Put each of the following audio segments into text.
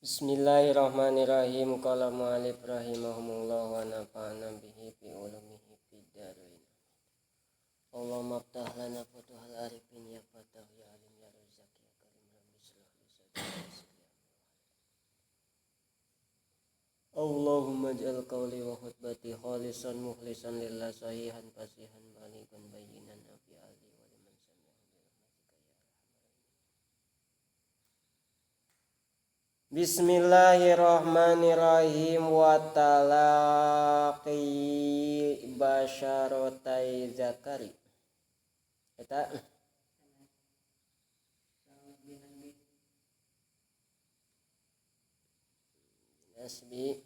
Bismillahirrahmanirrahim. Qala mu'allif rahimahumullah wa nafa'ana bihi fi ulumihi fid dharain. Allahumma aftah lana futuhal arifin ya fatah ya alim ya razak ya karim rabbi shrah li sadri. Allahumma ij'al qawli wa khutbati khalisan mukhlisan lillah sahihan fasihan baligan bayyinan fi ali wa liman sami'ahu bi rahmatika ya Bismillahirrahmanirrahim wa talaqi basyaratai zakari. Eta nasbi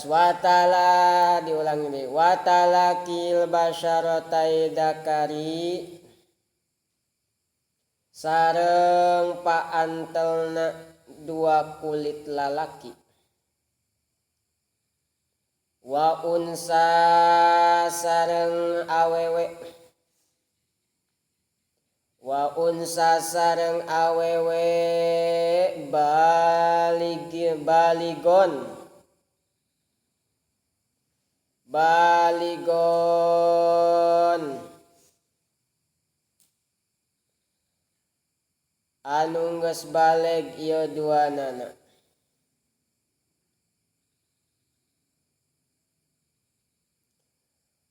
watala diulang ini watalakil basyaratai dakari sareng paantelna dua kulit lalaki wa unsa sareng awewe wa unsa sareng awewe baligon anu geus baleg ieu duanana.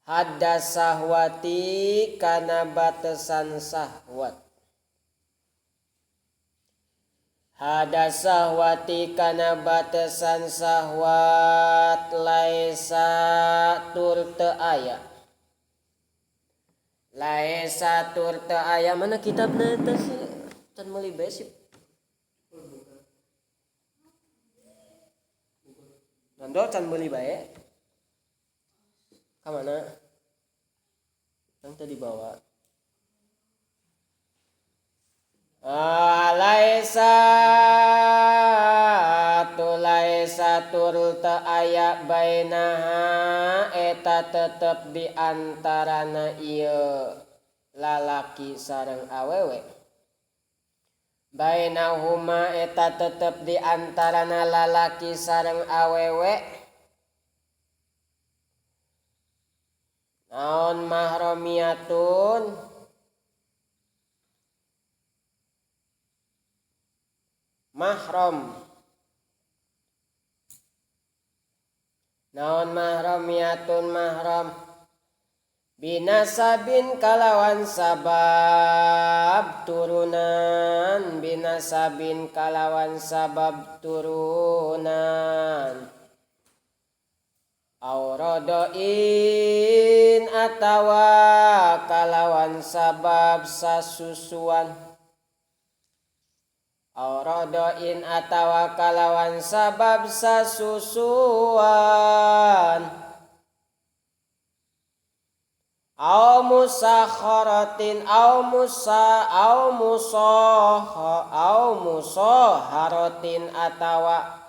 Hadda sahwati kana batesan sahwat. Hadda sahwati kana batesan sahwat laisa tur teu aya. Laisa tur teu aya mana kitabna eta sih? Can meuli bae sih. Nando can meuli bae. Ka mana? Yang tadi bawa. Laisa tur teu aya bainaha eta tetep di antarana ieu lalaki sareng awewe. Bainahuma eta tetep di antarana lalaki sareng awewe. Naon mahramiyatun mahram. Naon mahramiyatun mahram binasabin kalawan sabab turunan binasabin kalawan sabab turunan aurodoin atawa kalawan sabab sasusuan aurodoin atawa kalawan sabab sasusuan au musakharatin au musoharatin atawa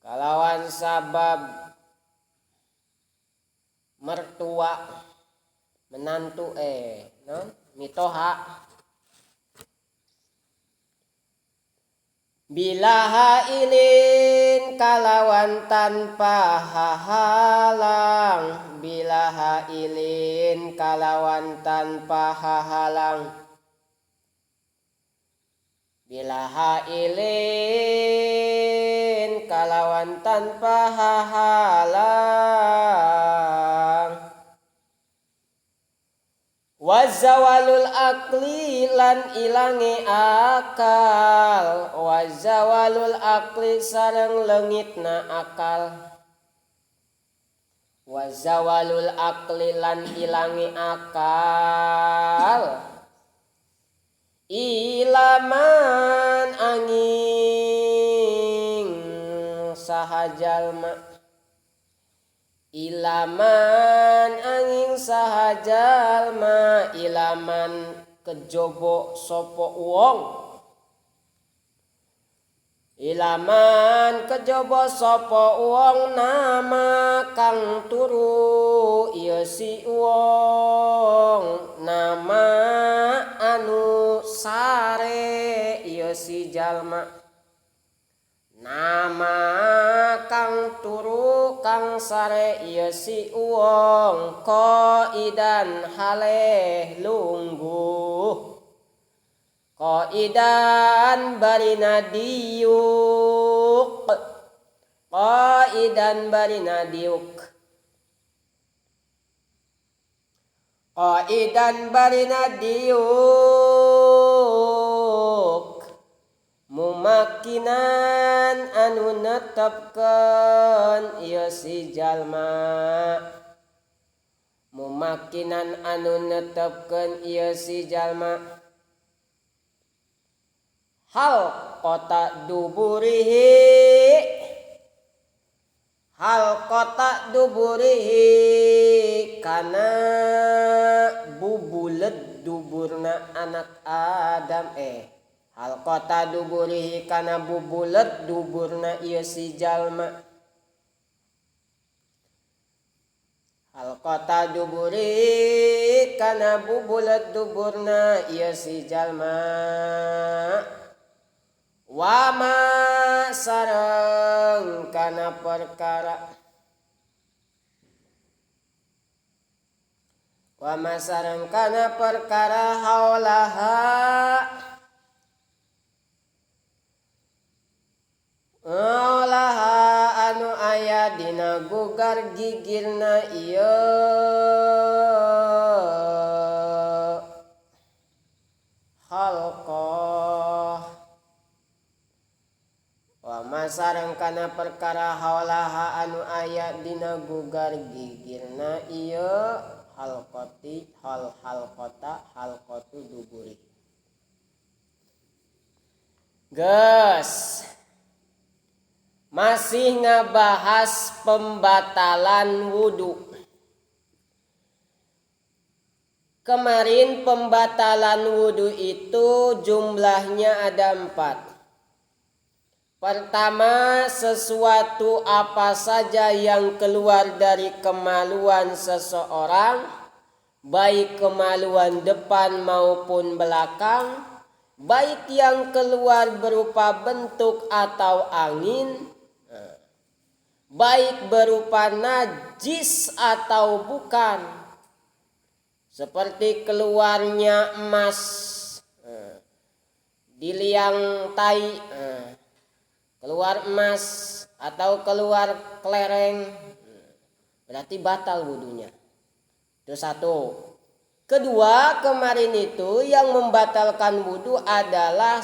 kalawan sabab mertua menantu mitoha bilaha ilin kalawan tanpa hahalang bilaha ilin kalawan tanpa hahalang bilaha ilin kalawan tanpa hahalang wazawalul akli lan ilangi akal wazawalul akli sareng leungitna akal wazawalul akli lan ilangi akal ilaman angin sahajalma ilaman angin sahajalma ilaman kejobo sopo wong Ilaman kejaba sapa wong nama kang turu ieu si wong sare ieu si uwong qaidan haleh lungguh qaidan barina diuk qaidan barina diuk qaidan barina diuk mumakinan anu netepkeun ieu si jalma mumakinan anu netepkeun ieu si jalma hal kota duburihi kana bubulet duburna anak Adam hal kota duburihi kana bubulet duburna ieu si jalma hal kota duburihi kana bubulet duburna ieu si jalma wama sareng kana perkara haulaha anu aya dina gugar gigirna ieu halqah wa masareng kana perkara haulaha anu aya dina gugar gigirna ieu halqatu duburi geus masih ngabahas pembatalan wudu. Kemarin pembatalan wudu itu jumlahnya ada 4. Pertama, sesuatu apa saja yang keluar dari kemaluan seseorang, baik kemaluan depan maupun belakang, baik yang keluar berupa bentuk atau angin, baik berupa najis atau bukan, seperti keluarnya emas di liang tai, keluar emas atau keluar kelereng, berarti batal wudunya. Itu satu. Kedua, kemarin itu yang membatalkan wudu adalah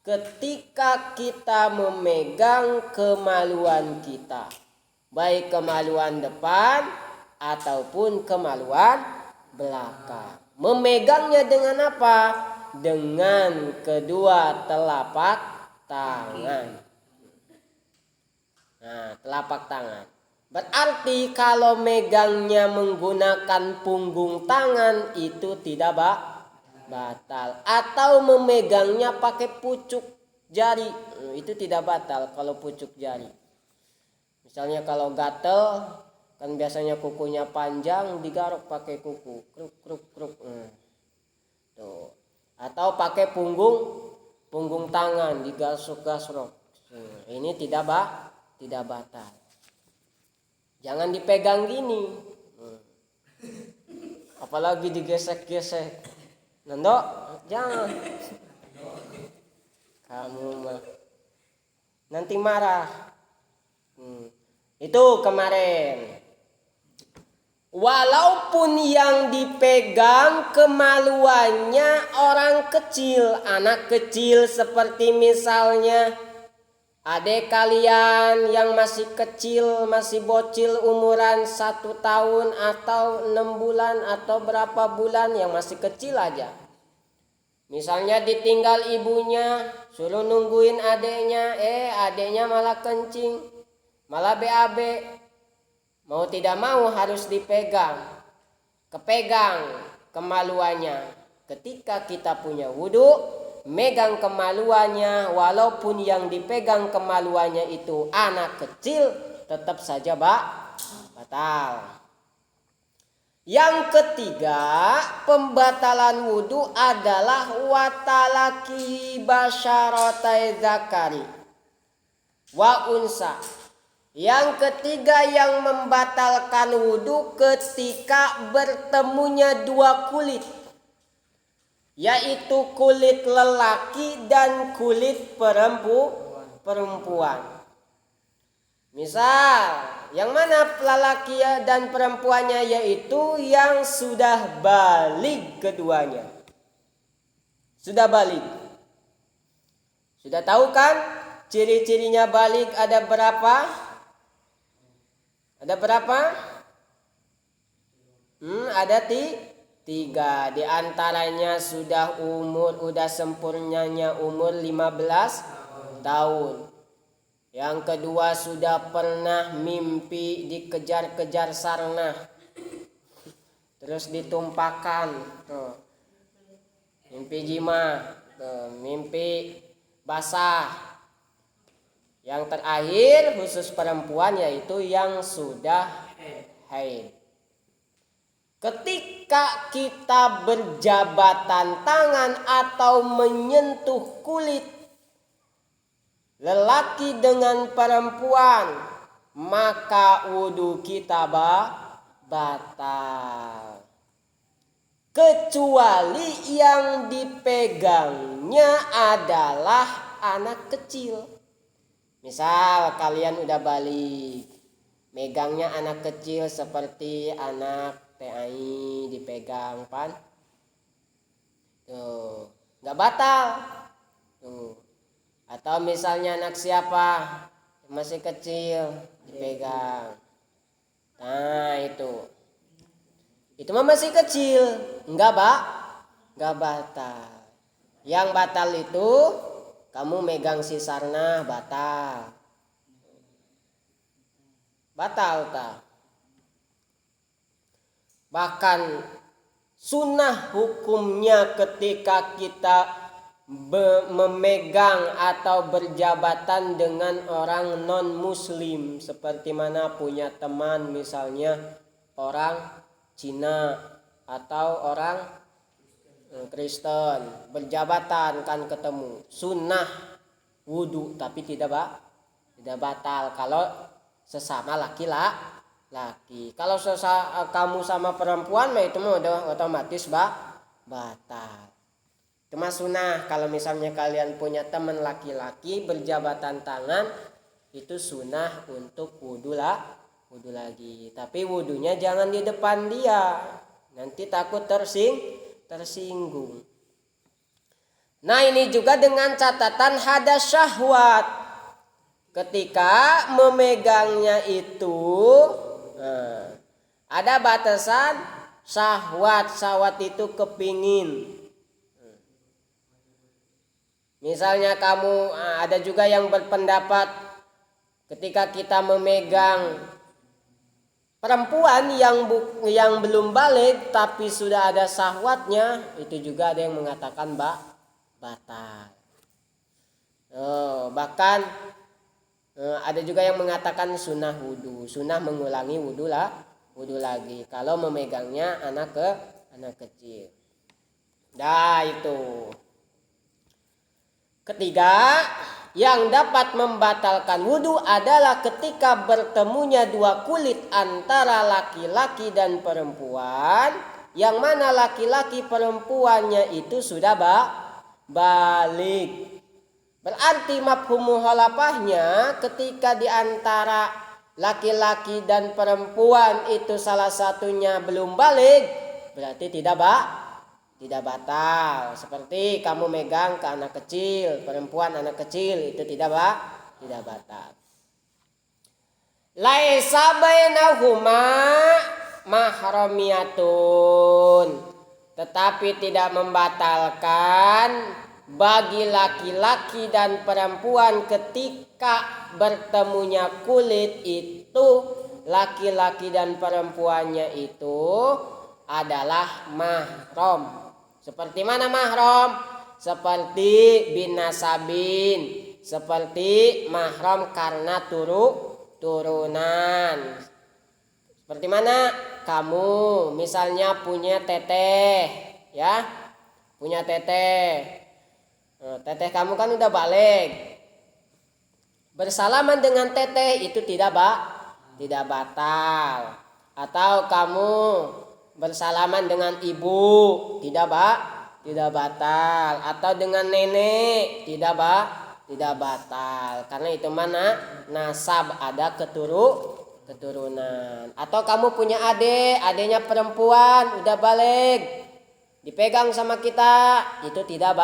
ketika kita memegang kemaluan kita, baik kemaluan depan ataupun kemaluan belakang. Memegangnya dengan apa? Dengan kedua telapak tangan. Nah, telapak tangan. Berarti kalau megangnya menggunakan punggung tangan itu tidak batal. Atau memegangnya pakai pucuk jari, itu tidak batal kalau pucuk jari. Misalnya kalau gatel, kan biasanya kukunya panjang, digaruk pakai kuku, kruk kruk kruk. Tuh. Atau pakai punggung tangan, digasuk-gasrok. Ini tidak batal. Jangan dipegang gini, apalagi digesek-gesek. Nando, jangan. Kamu mah nanti marah. Itu kemarin. Walaupun yang dipegang kemaluannya orang kecil, anak kecil, seperti misalnya adik kalian yang masih kecil, masih bocil umuran 1 tahun atau 6 bulan atau berapa bulan, yang masih kecil aja. Misalnya ditinggal ibunya, suruh nungguin adeknya, adeknya malah kencing, malah BAB. Mau tidak mau harus dipegang, kepegang kemaluannya. Ketika kita punya wudu, megang kemaluannya, walaupun yang dipegang kemaluannya itu anak kecil, tetap saja batal. Yang ketiga, pembatalan wudu adalah watalaki basyaratai zakari wa unsa, Yang ketiga yang membatalkan wudhu ketika bertemunya dua kulit, yaitu kulit lelaki dan kulit perempuan. Misal, yang mana lelaki dan perempuannya, yaitu yang sudah balik keduanya. Sudah balik. Sudah tahu kan ciri-cirinya balik ada berapa? Ada berapa? Ada tiga. Di antaranya sudah sempurnanya umur 15 tahun. Yang kedua sudah pernah mimpi dikejar-kejar sarna, terus ditumpahkan. Tuh. Mimpi jima, mimpi basah. Yang terakhir khusus perempuan yaitu yang sudah haid. Ketika kita berjabatan tangan atau menyentuh kulit lelaki dengan perempuan, maka wudhu kita batal. Kecuali yang dipegangnya adalah anak kecil. Misal kalian udah balik, megangnya anak kecil seperti anak TAI dipegang pan, tuh nggak batal. Tuh. Atau misalnya anak siapa masih kecil dipegang, nah itu mah masih kecil, nggak batal. Yang batal itu kamu megang si sarna, batal tak? Bahkan sunnah hukumnya ketika kita memegang atau berjabatan dengan orang non muslim, seperti mana punya teman misalnya orang Cina atau orang Kristen, berjabatan kan ketemu, sunnah wudhu tapi tidak batal kalau sesama laki-laki. Kalau kamu sama perempuan, itu mah udah otomatis batal. Itu mah sunnah. Kalau misalnya kalian punya teman laki-laki berjabatan tangan, itu sunnah untuk wudhu lagi. Tapi wudhunya jangan di depan dia, nanti takut tersinggung. Nah, ini juga dengan catatan hadas syahwat. Ketika memegangnya itu ada batasan syahwat itu kepingin. Misalnya kamu, ada juga yang berpendapat ketika kita memegang perempuan yang belum balik tapi sudah ada syahwatnya, itu juga ada yang mengatakan batal. Bahkan ada juga yang mengatakan sunnah wudhu, sunnah mengulangi wudhu lagi kalau memegangnya anak kecil. Nah, itu. Ketiga, yang dapat membatalkan wudhu adalah ketika bertemunya dua kulit antara laki-laki dan perempuan, yang mana laki-laki perempuannya itu sudah balik. Berarti mafhum mukhalafahnya, ketika di antara laki-laki dan perempuan itu salah satunya belum balik, berarti tidak batal. Seperti kamu megang ke anak kecil, perempuan anak kecil, itu tidak batal. Laisa bainahuma mahramiyatun, tetapi tidak membatalkan bagi laki-laki dan perempuan ketika bertemunya kulit itu, laki-laki dan perempuannya itu adalah mahram. Seperti mana mahram? Seperti bin nasabin, seperti mahram karena turunan. Seperti mana? Kamu misalnya punya teteh, ya, punya teteh. Teteh kamu kan udah balik. bersalaman dengan teteh itu tidak batal. Atau kamu bersalaman dengan ibu tidak batal. Atau dengan nenek tidak batal. Karena itu mana nasab, ada keturunan. Atau kamu punya adiknya perempuan udah balik, dipegang sama kita, itu tidak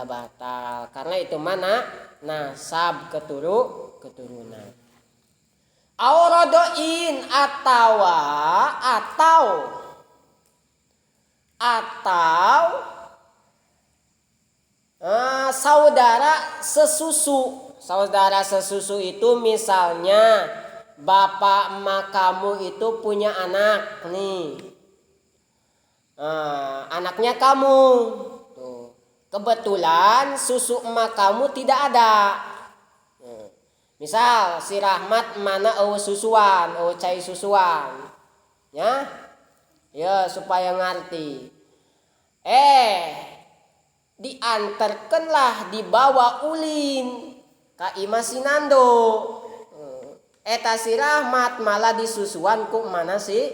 batal. Karena itu mana nasab keturunan. Auradoin atau saudara sesusu. Saudara sesusu itu misalnya bapak emak kamu itu punya anak nih. Anaknya kamu. Tuh. Kebetulan susu emak kamu tidak ada. Misal si Rahmat mana susuan, cai susuan. Ya. Ya supaya ngerti. Diantarkanlah dibawa ulin ka Ima Sinando. Eta si Rahmat malah disusuan ku mana si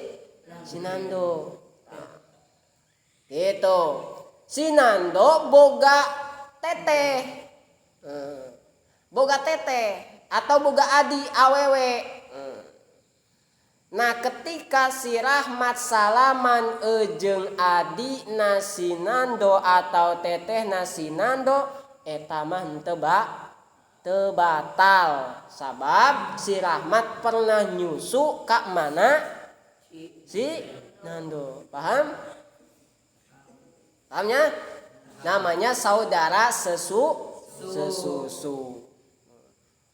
Sinando. Gitu. Sinando boga teteh. Boga teteh atau boga adi awewe. Nah ketika si Rahmat salaman jeung adi nasinando atau teteh nasinando, eta mah teu batal. Sabab si Rahmat pernah nyusu ka mana si Nando. Paham? Pahamnya? Namanya saudara sesusu.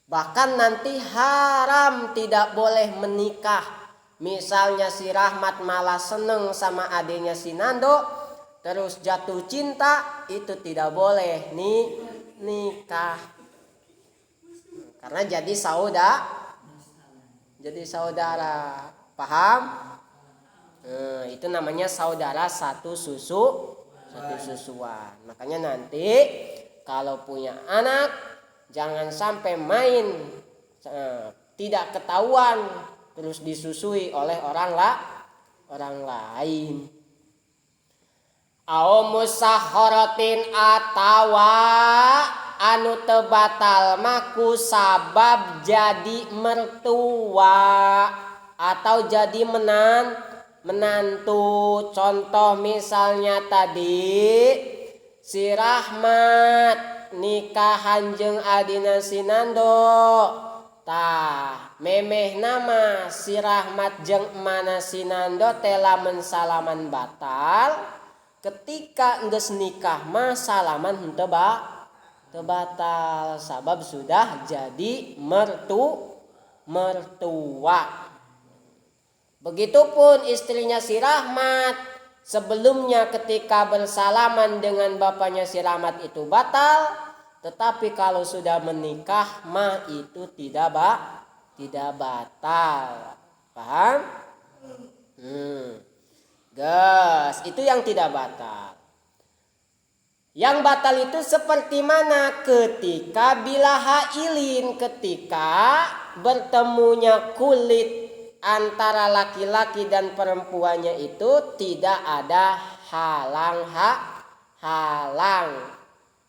Bahkan nanti haram, tidak boleh menikah. Misalnya si Rahmat malah seneng sama adiknya si Nando, terus jatuh cinta, itu tidak boleh nikah. Karena jadi saudara. Paham? Itu namanya saudara satu susuan. Makanya nanti kalau punya anak, jangan sampai main tidak ketahuan terus disusui oleh orang lain. Au musahharatin atawa anu teu batal maku sabab jadi mertua atau jadi menantu. Contoh misalnya tadi si Rahmat nikahan jeung adina Sinando, tah memeh nama si Rahmat jeung emana Sinando tela mensalaman batal. Ketika geus nikah mah salaman henteu batal sabab sudah jadi mertua. Begitupun istrinya si Rahmat, sebelumnya ketika bersalaman dengan bapaknya si Rahmat itu batal, tetapi kalau sudah menikah mah itu tidak batal. Paham? Gas, itu yang tidak batal. Yang batal itu seperti mana? Ketika bilaha ilin, ketika bertemunya kulit antara laki-laki dan perempuannya itu tidak ada halang.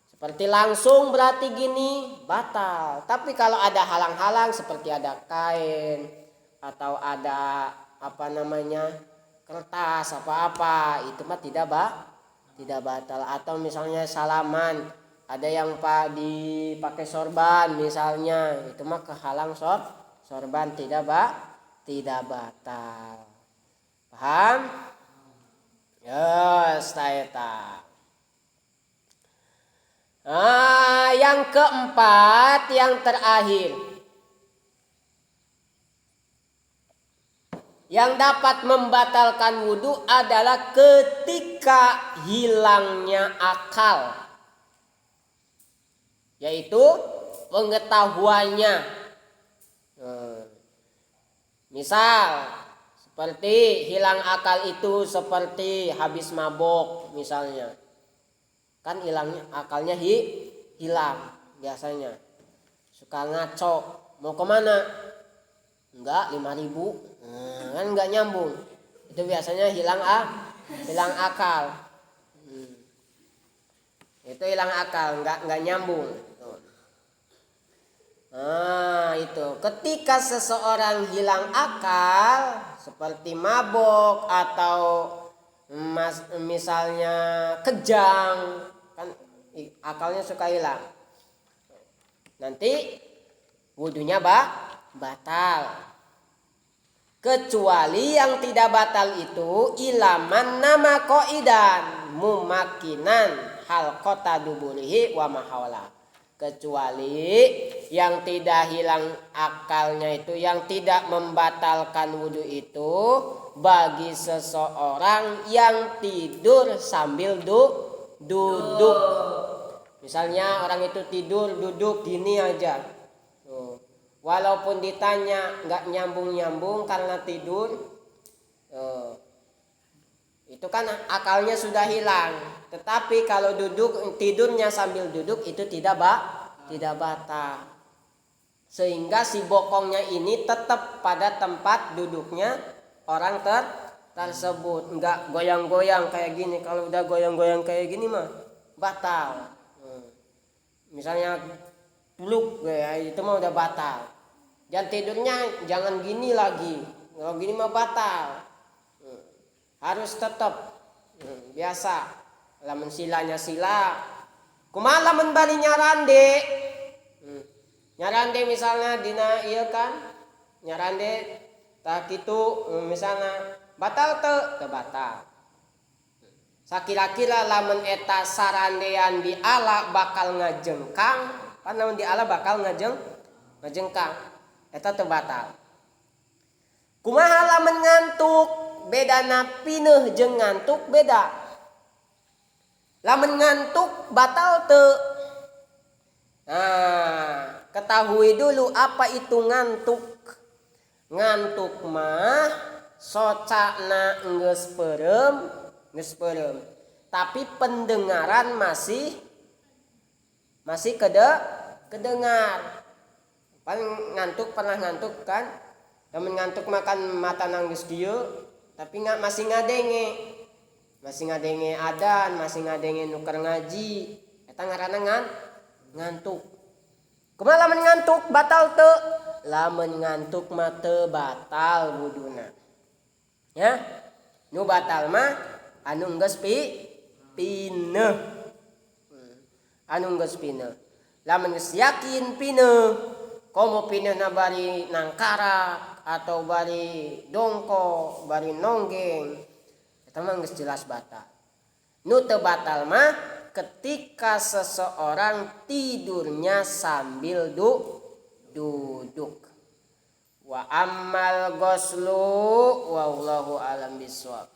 Seperti langsung berarti gini batal. Tapi kalau ada halang-halang seperti ada kain atau ada kertas apa-apa, itu mah tidak batal. Atau misalnya salaman ada yang dipakai sorban misalnya, itu mah kehalang sorban tidak batal. Paham? Yes, taeta. Yang keempat, yang terakhir, yang dapat membatalkan wudhu adalah ketika hilangnya akal, yaitu pengetahuannya. Misal seperti hilang akal itu seperti habis mabok misalnya, kan hilangnya akalnya hilang biasanya. suka ngaco, mau kemana? Enggak, 5.000. Kan enggak nyambung. Itu biasanya hilang akal. Itu hilang akal, enggak nyambung. Itu ketika seseorang hilang akal seperti mabok atau misalnya kejang, kan akalnya suka hilang. Nanti wudunya batal. Kecuali yang tidak batal itu ilaman nama qaidan mumakinan hal kota duburihi wa mahawala. Kecuali yang tidak hilang akalnya itu, yang tidak membatalkan wudu itu bagi seseorang yang tidur sambil duduk. Misalnya orang itu tidur duduk gini aja. Walaupun ditanya nggak nyambung karena tidur, itu kan akalnya sudah hilang. Tetapi kalau tidurnya sambil duduk itu tidak batal. Sehingga si bokongnya ini tetap pada tempat duduknya orang tersebut, enggak goyang-goyang kayak gini. Kalau udah goyang-goyang kayak gini mah batal. Misalnya peluk itu mah udah batal. Dan tidurnya jangan gini lagi. Kalau gini mah batal. Harus tetap biasa. Lamun silanya sila. Kumaha lamun bari nyarande? Nyarande misalnya dina ieu kan? Nyarande tah kitu misalnya batal teu batal. Sakira-kira lamun eta sarandean di ala bakal ngajengkang, pan lamun di ala bakal ngajengkang. Eta teu batal. Kumaha lamun ngantuk? Bedana pineuh jeung ngantuk beda. Lamun ngantuk batal teu. Ketahui dulu apa itu ngantuk. Ngantuk mah socana geus peureum, tapi pendengaran masih kedengar. Pernah ngantuk kan? Lamun ngantuk makan mata nangis dieu, tapi masih ngadenge. Masih ngadenge adan, masih ngadenge nuker ngaji. Eta ngaranna ngantuk. Kumaha lamun ngantuk batal teu? Lamun ngantuk mah teu batal wuduna. Ya. Nu batal mah anu geus pineuh. Anu geus pineuh. Lamun geus yakin pineuh, komo pineuhna bari nangkarak atau bari dongko, bari nonggeng. Eta mah geus jelas batal. Nu teu batal mah ketika seseorang tidurnya sambil duduk. Wa ammal ghuslu wallahu alam bissawab.